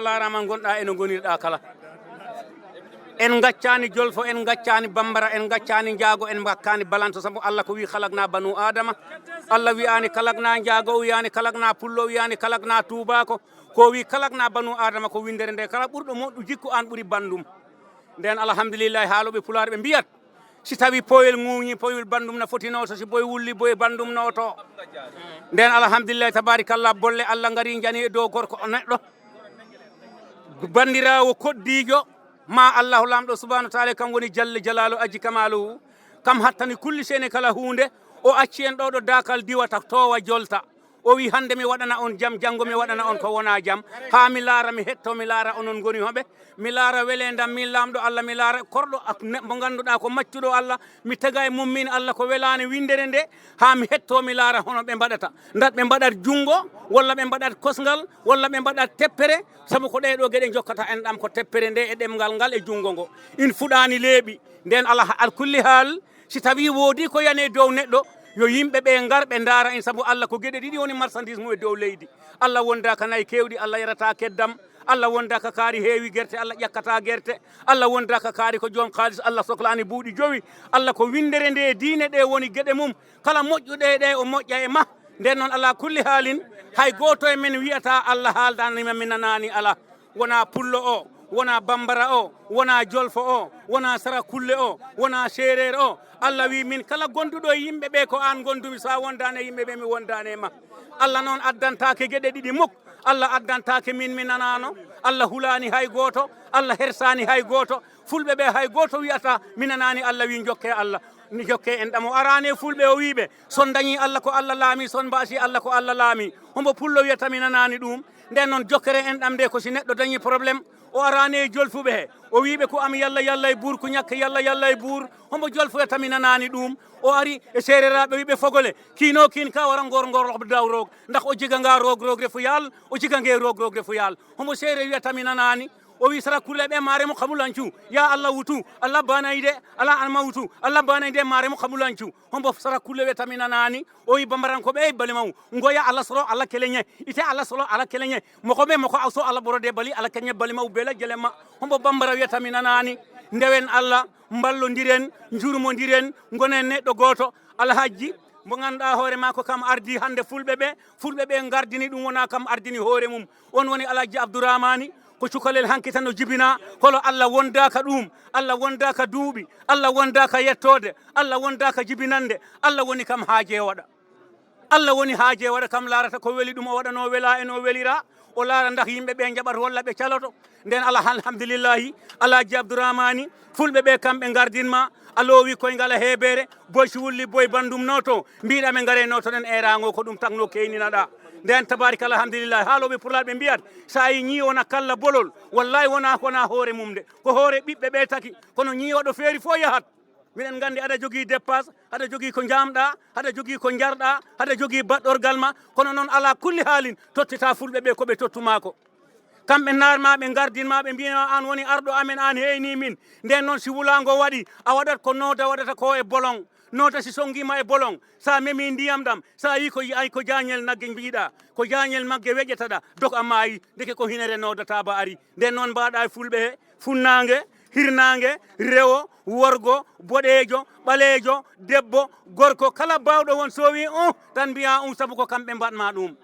laarama gonɗa eno gonirɗa kala en gaccani jolfo en gaccani bambara en gaccani njaago en gakkani balanto sabu Allah ko wi khalaqna banu adama Allah wi'ani kalakna njaago wiyani kalakna pullo wiyani kalakna tubako ko wi kalakna banu adama ko windere nde kala ɓurɗo moɗɗo jikku an ɓuri bandum nden alhamdulillah haaloɓe pulaar ɓe mbiyat si tawi poyel ŋuñi poyel bandum na foti noto si boy wulli boy bandum noto nden alhamdulillah tabarikallah bolle Allah ngari jani e dow gorko neɗɗo bandirawo koddijo ma Allahu lamɗo subhanahu wa ta'ala kam woni jalle jalalu aji kamalu kam hattani kulli sene kala hunde o acci en ɗo ɗo dakal diwata towa jolta o wi hande mi waɗana on jam janggo mi waɗana on ko wona jam ha mi laara mi hetto mi laara onon goni hoɓe mi laara welendam min lamɗo Allah mi laara korɗo mo ganduɗa ko maccuɗo Allah mi taga e mum min Allah ko welani windere nde ha mi hetto mi laara hono ɓe mbaɗata dat ɓe mbaɗat jungo walla ɓe mbaɗat kosgal walla ɓe mbaɗat teppere sabu ko ɗeɗo gueɗe jokkata en ɗam ko teppere nde e ɗemgal ngal e jungo ngo in fuɗani leeɓi nden Allah al kulli hal si tawi woodi ko yane dow neɗɗo yo yimɓe ɓe ngar ɓe ndaara en sabu Allah ko gueɗe ɗiɗi woni marchandise mum e dow leydi Allah wondaka nayi kewɗi Allah yarata keddam Allah wondaka kaari heewi gerte Allah ƴakkata gerte Allah wondaka kaari ko joom haalis Allah sohlani buuɗi jowi Allah ko windere nde diine ɗe woni gueɗe mum kala moƴƴuɗe ɗe o moƴƴa e ma nden noon ala kulli haalin hay goto e men wiyata Allah haaldanima mi nanani ala wona pullo o wona bambara o wona jolfo o wona sara kulle o wona séréer o Allah wi min kala gonduɗo e yimɓe ɓe ko an gondumi sa wondane yimɓe ɓe mi wondane ma Allah noon addantake gueɗe ɗiɗi mukk Allah addantake min mi nanano Allah hulani hay goto Allah hersani hay goto fulɓe ɓe hay goto wiyata mi nanani Allah wi jokke Allah ni jokke en ɗamo arane fulɓe o wiɓe son dañi Allah ko Allah laami son mbasi Allah ko Allah laami hombo pullo wiyata mi nanani ɗum nden noon jokkere en ɗam nde ko si neɗɗo dañi probléme o arane jolfuɓe he o wiɓe ko am yalla yalla e buur ko ñakka yalla yalla e buur hombo jolfoyata mi nanani ɗum o ari e sereraɓe wiɓe fogole kino kin ka wara gorgorloɓe daw roog ndax o jiganga roog roog refu yaal o jigange roog roog refu yaal hombo seere wiyata mi nanani o wi sara kulle ɓe maare mo kamulancu ya Allah wutu Allah banayde ala alma wutu Allah banayde maare mo kamulancu hombo sara kulle wiyata mi nanani o wi bambaranko ɓe bali maw ngoya Allah soro Allah keleñe ite Allah soro Allah keleñe moko ɓe moko awso Allah borode bali Allah keñe bali maw bela jelema hombo bambara wiyata mi nanani ndewen Allah mballodiren jurmodiren gonen neɗɗo goto alhaji mo ganduɗa hoore ma ko kam ardi hande fulɓe ɓe gardini ɗum wona kam ardini hoore mum on woni alhaji Abdourahmani ko cukalel hanki tan no jibina holo Allah wondaka ɗum Allah wondaka duuɓi Allah wondaka yettode Allah wondaka jibinande Allah woni kam haaje waɗa Allah woni haaje waɗa kam laarata ko weli ɗum o waɗano wela en o welira o laara ndax yimɓe ɓe jaɓata walla ɓe caloto nden Allah alhamdulillahi alhaji Abdourahmani fulɓe ɓe kamɓe gardinma alowi koyngal heeɓere boy si wulli boy bandum noto mbiɗa ɓe gaare notoɗen erago ko ɗum tagno keyninaɗa nden tabarika alhamdulillah haaloɓe pulaar ɓe mbiyat sa yi ñii wona kalla bolol wallahi wona hoore mum de ko hoore ɓiɓɓe ɓe taki kono ñiiwaɗo feeri fo yahat minen gandi aɗa jogui dépasse aɗa jogui ko jamɗa aɗa jogui ko jarɗa aɗa jogui baɗɗorgal ma kono noon ala kulli haalin tottita fulɓe ɓe koɓe tottumako kamɓe narma ɓe gardinma ɓe mbiyama an woni arɗo amen an heyni min nden noon si wulago waɗi a waɗat ko noda waɗata ko e bolon nota si songuima e bolon sa memi ndiyam ɗam sa yi ko ay ko jañel nagge mbiɗa ko jañel magge weƴetaɗa dok a maayi deke ko hinere nodata ba ari nden noon mbaɗa e fulɓe he funnangue hirnangue rewo worgo boɗejo ɓalejo debbo gorko kala bawɗo won so wi tan mbiya sabu ko kamɓe mbaɗma ɗum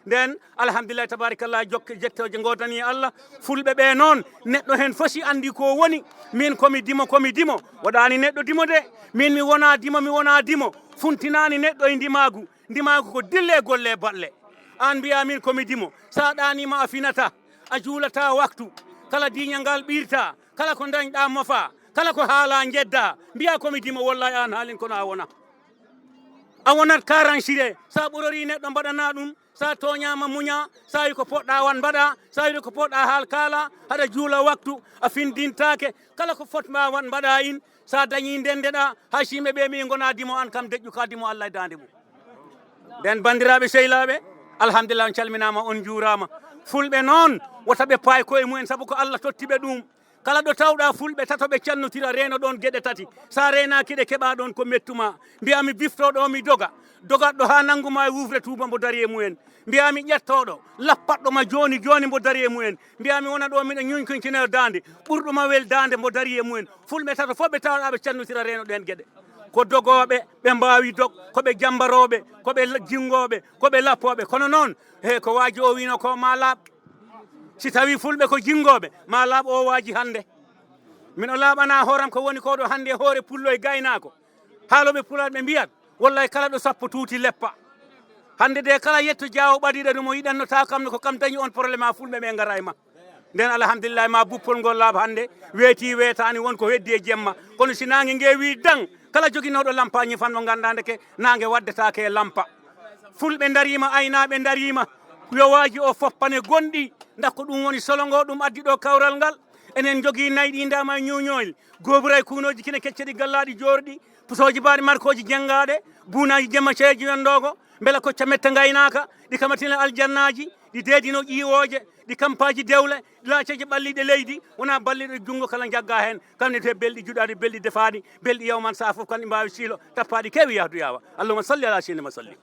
nden alhamdulillah tabarikallah jokke jettoje godani Allah fulɓe ɓe noon neɗɗo hen fosi andi ko woni min komi dimo waɗani neɗɗo dimo de min mi wona dimo funtinani neɗɗo e ndimagu ko dille golle balle an mbiya min komi dimo sa ɗanima a finata a juulata waktu kala diñal ɓirta kala ko dañɗa mofa kala ko haala jedda mbiya komi dimo wallahi an haalin kono a wonat karansire sa ɓorori neɗɗo mbaɗana ɗum sa toñama muña sa wi ko poɗɗa wan mbaɗa sa wi ko poɗɗa haal kala haɗa juula waktu a findintake kala ko fotma wan mbaɗa in sa dañi ndendeɗa hay simɓe ɓe mi gona dimo an kam deƴƴu ka dimo Allah e dande mum nden bandiraɓe sehilaɓe alhamdulillah on calminama on juurama fulɓe noon wota ɓe paay koye mumen saabu ko Allah tottiɓe ɗum kala ɗo tawɗa fulɓe tato ɓe cannotira reno ɗon geɗe tati sa renakiɗe keɓa ɗon ko mettuma mbiyami biftoɗo mi dogatɗo ha nangguma e wuvre tuba mbo dari e mumen mbiyami ƴettoɗo lappatɗo ma joni mbo dari e mumen mbiyami wona ɗo miɗo ñuñkoykineo dande ɓurɗuma wel dande mbo dari e mumen fulɓe tato fof ɓe tawɗa ɓe cannotira reno ɗen gueɗe ko dogoɓe ɓe mbawi dog koɓe jambaroɓe koɓe jingoɓe koɓe lappoɓe kono noon ko waji o wino ko ma laaɓ si tawi fulɓe ko jingoɓe ma laaɓ o waji hande mino laaɓana hooram ko woni ko ɗo hande hoore pullo e gaynako haaloɓe Pulaar ɓe mbiyat wallay kala ɗo sappo tuuti leppa hande de kala yetto jaawo ɓaɗiɗa ɗum o yiɗannota kamne ko kam dañi on probléme a fulɓe ɓe ngara e ma nden alhamdulillahi ma buppol ngol laaɓa hande weeti weetani wonko heddi e jemma kono si nangue ngue wi dang kala joguinoɗo lampagne fan mo ganduɗa ndeke nangue waddetake e lampa fulɓe darima aynaɓe darima yowaji o foppane gonɗi dakko ɗum woni solo ngo ɗum addi ɗo kawral ngal enen jogui nayyi ɗi ndama e ñuñoyl gobira e kunoji kine kecceɗi gallaɗi jorɗi pusoji mbaɗi markoji jengaɗe buunaji jemma ceeji wendogo beela kocca mette gaynaka ɗi kamatine aljannaji ɗi deedino ƴiwoje ɗi campaji dewle laaceji ɓalliɗe leydi wona balliɗo junggo kala jagga hen kamne te belɗi juɗaɗi belɗi defaɗi belɗi yawman sa foof kamɗi mbawi siilo tappaɗi kewi yahdu yawa allahuma salli ala sayyidina salli